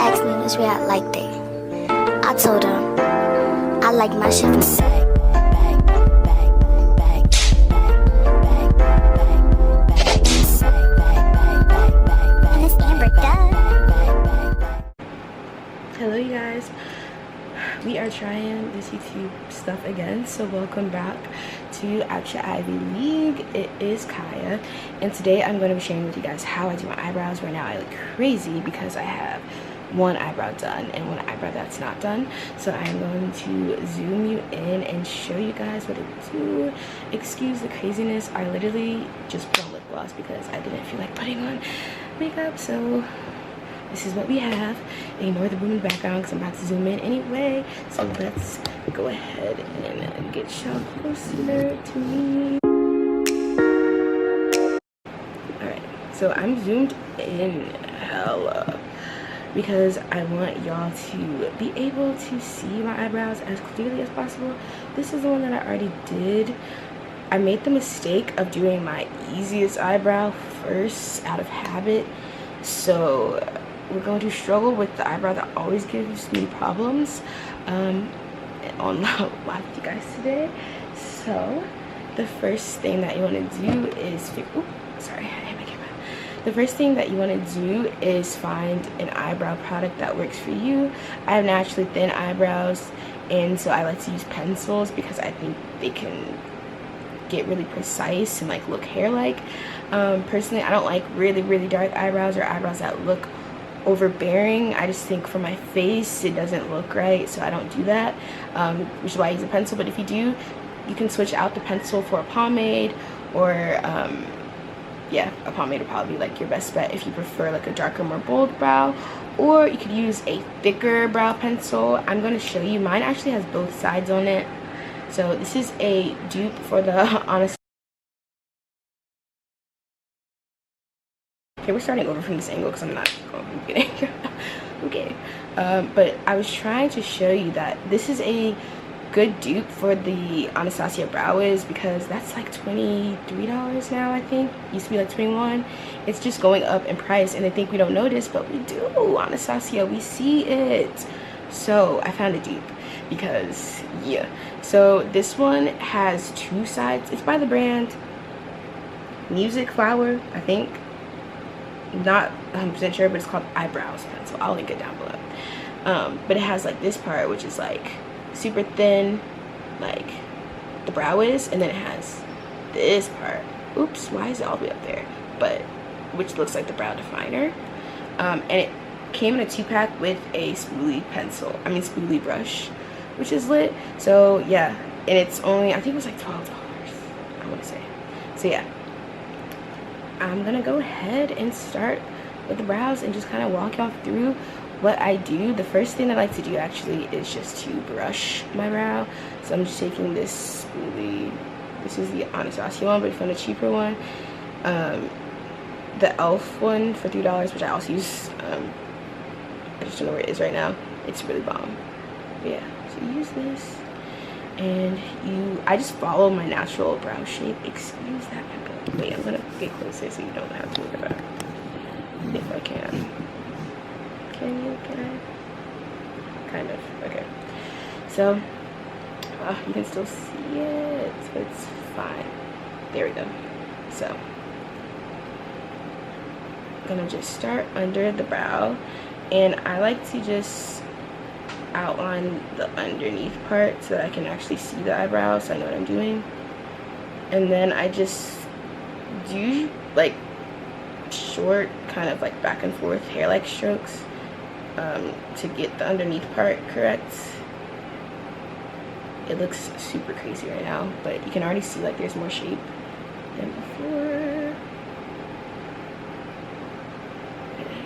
asked me which way I liked it. I told him I like my shit from the back. Hello you guys, we are trying this YouTube stuff again, so welcome back to Out Your Ivy League. It is Kaya, and today I'm going to be sharing with you guys how I do my eyebrows. Right now I look crazy because I have one eyebrow done and one eyebrow that's not done, so I'm going to zoom you in and show you guys what I do. Excuse the craziness, I literally just put on lip gloss because I didn't feel like putting on makeup, so this is what we have. Ignore the booming background because I'm about to zoom in anyway. So let's go ahead and get y'all closer to me. Alright, so I'm zoomed in hella because I want y'all to be able to see my eyebrows as clearly as possible. This is the one that I already did. I made the mistake of doing my easiest eyebrow first out of habit. So we're going to struggle with the eyebrow that always gives me problems on live with you guys today. So the first thing that you want to do is the first thing that you want to do is find an eyebrow product that works for you. I have naturally thin eyebrows, and so I like to use pencils because I think they can get really precise and like look hair-like. Personally, I don't like really dark eyebrows or eyebrows that look overbearing. I just think for my face it doesn't look right, so I don't do that, which is why I use a pencil. But if you do, you can switch out the pencil for a pomade, or yeah, a pomade would probably be like your best bet if you prefer like a darker, more bold brow, or you could use a thicker brow pencil. I'm going to show you, mine actually has both sides on it. So this is a dupe for the Honest. Okay, we're starting over from this angle because I'm not going to be getting okay. But I was trying to show you that this is a good dupe for the Anastasia Brow Wiz, because that's like $23 now, I think. Used to be like $21. It's just going up in price, and they think we don't notice, but we do. Anastasia, we see it. So I found a dupe because, yeah. So this one has two sides. It's by the brand Music Flower, I think. Not 100% sure, but it's called Eyebrows pencil. I'll link it down below. But it has like this part, which is like super thin, like the brow is, and then it has this part. Oops, why is it all the way up there? But which looks like the brow definer. And it came in a 2-pack with a spoolie brush, which is lit. So yeah, and it's only, I think it was like $12, I want to say. So yeah, I'm gonna go ahead and start with the brows and just kind of walk y'all through what I do. The first thing I like to do actually is just to brush my brow. So I'm just taking this spoolie. This is the Anastasia one, but if you want a cheaper one, the e.l.f. one for $3, which I also use. I just don't know where it is right now. It's really bomb. But yeah, so you use this, and I just follow my natural brow shape. Excuse that. Wait, I'm gonna get closer so you don't have to look at that. If I can. Can I? Kind of. Okay. So, you can still see it, but it's fine. There we go. So, I'm gonna just start under the brow, and I like to just outline the underneath part so that I can actually see the eyebrow, so I know what I'm doing. And then I just do like short, kind of like back and forth hair-like strokes to get the underneath part correct. It looks super crazy right now, but you can already see like there's more shape than before.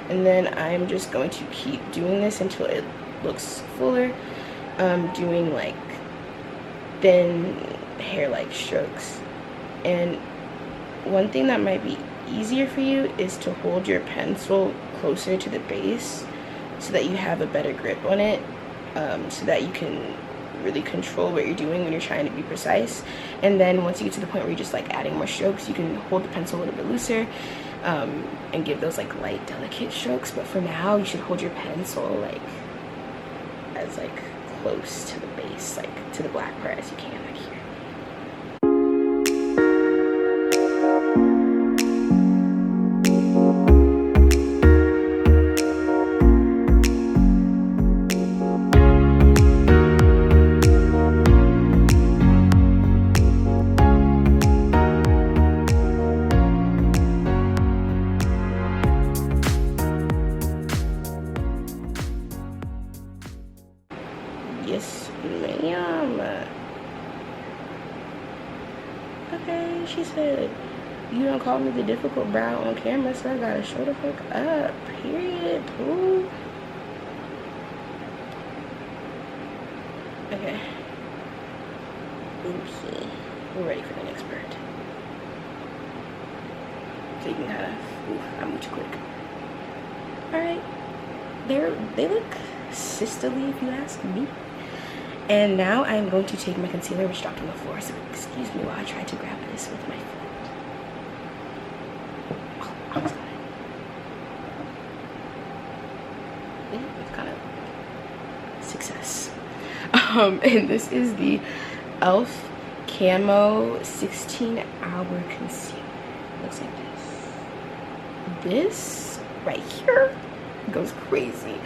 And then I'm just going to keep doing this until it looks fuller, doing like thin hair-like strokes. And one thing that might be easier for you is to hold your pencil closer to the base so that you have a better grip on it, so that you can really control what you're doing when you're trying to be precise. And then once you get to the point where you're just like adding more strokes, you can hold the pencil a little bit looser and give those like light, delicate strokes. But for now, you should hold your pencil like as like close to the base, like to the black part as you can, like here. Yes, ma'am. Okay, she said, you don't call me the difficult brow on camera, so I gotta show the fuck up. Period. Ooh. Okay. Oopsie. We're ready for the next part. So you can kind of, ooh, I moved too quick. Alright. They look sisterly, if you ask me. And now I'm going to take my concealer, which dropped on the floor, so excuse me while I try to grab this with my foot. Oh, I was gonna. Yeah, it's kind of success. And this is the e.l.f. Camo 16-hour concealer. Looks like this. This right here goes crazy.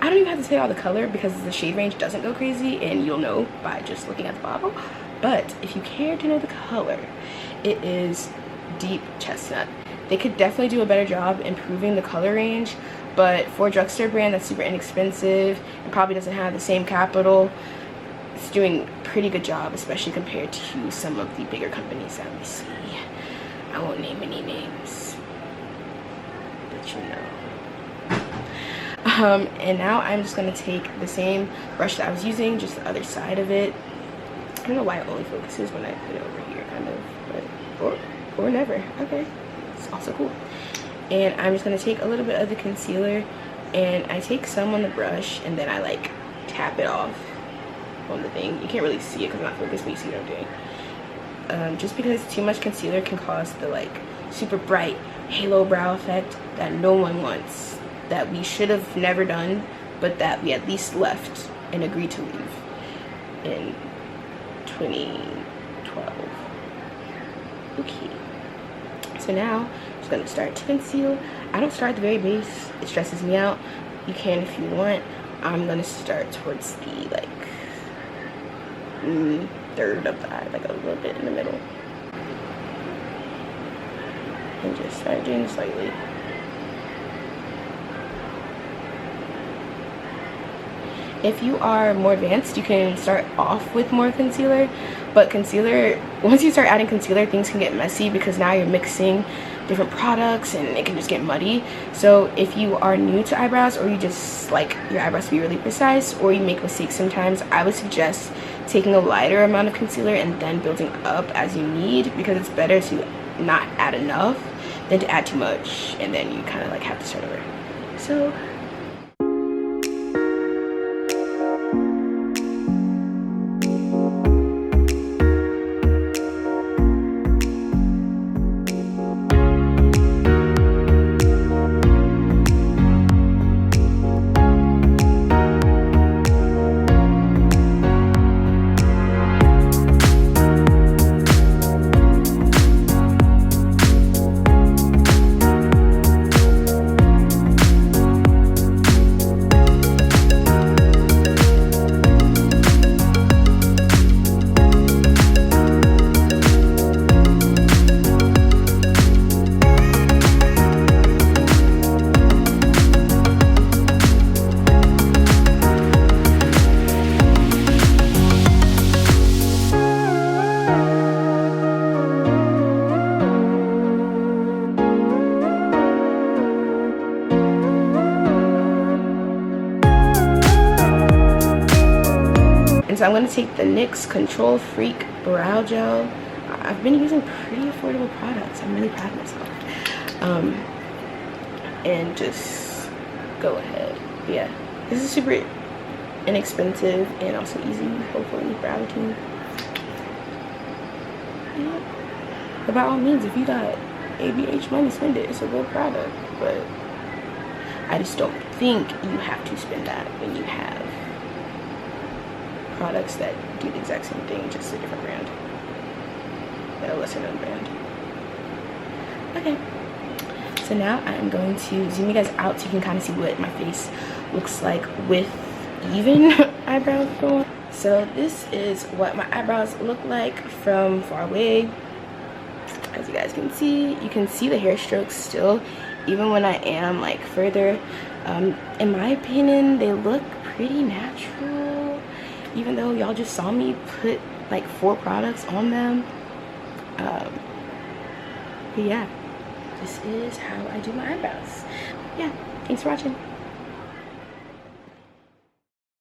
I don't even have to tell y'all the color because the shade range doesn't go crazy, and you'll know by just looking at the bottle. But if you care to know the color, it is deep chestnut. They could definitely do a better job improving the color range, but for a drugstore brand that's super inexpensive and probably doesn't have the same capital, it's doing a pretty good job, especially compared to some of the bigger companies that we see. I won't name any names, but you know. And now I'm just going to take the same brush that I was using, just the other side of it. I don't know why it only focuses when I put it over here, kind of, but, or never. Okay, it's also cool. And I'm just going to take a little bit of the concealer, and I take some on the brush, and then I like tap it off on the thing. You can't really see it because I'm not focused, but you see what I'm doing. Just because too much concealer can cause the like super bright halo brow effect that no one wants, that we should have never done, but that we at least left and agreed to leave in 2012. Okay, so now I'm just gonna start to conceal. I don't start at the very base, it stresses me out. You can if you want. I'm gonna start towards the like third of the eye, like a little bit in the middle, and just start doing slightly. If you are more advanced, you can start off with more concealer, but concealer, once you start adding concealer, things can get messy because now you're mixing different products and it can just get muddy. So if you are new to eyebrows, or you just like your eyebrows to be really precise, or you make mistakes sometimes, I would suggest taking a lighter amount of concealer and then building up as you need, because it's better to not add enough than to add too much and then you kind of like have to start over. So so I'm going to take the NYX Control Freak Brow Gel. I've been using pretty affordable products. I'm really proud of myself. And just go ahead. Yeah, this is super inexpensive and also easy, hopefully, brow routine. Yeah. But by all means, if you got ABH money, spend it. It's a good product, but I just don't think you have to spend that when you have products that do the exact same thing, just a different brand, a lesser known brand. Okay, so now I'm going to zoom you guys out so you can kind of see what my face looks like with even eyebrows going. So this is what my eyebrows look like from far away. As you guys can see the hair strokes still, even when I am like further. In my opinion, they look pretty natural, even though y'all just saw me put like 4 products on them. But yeah, this is how I do my eyebrows. Yeah, thanks for watching.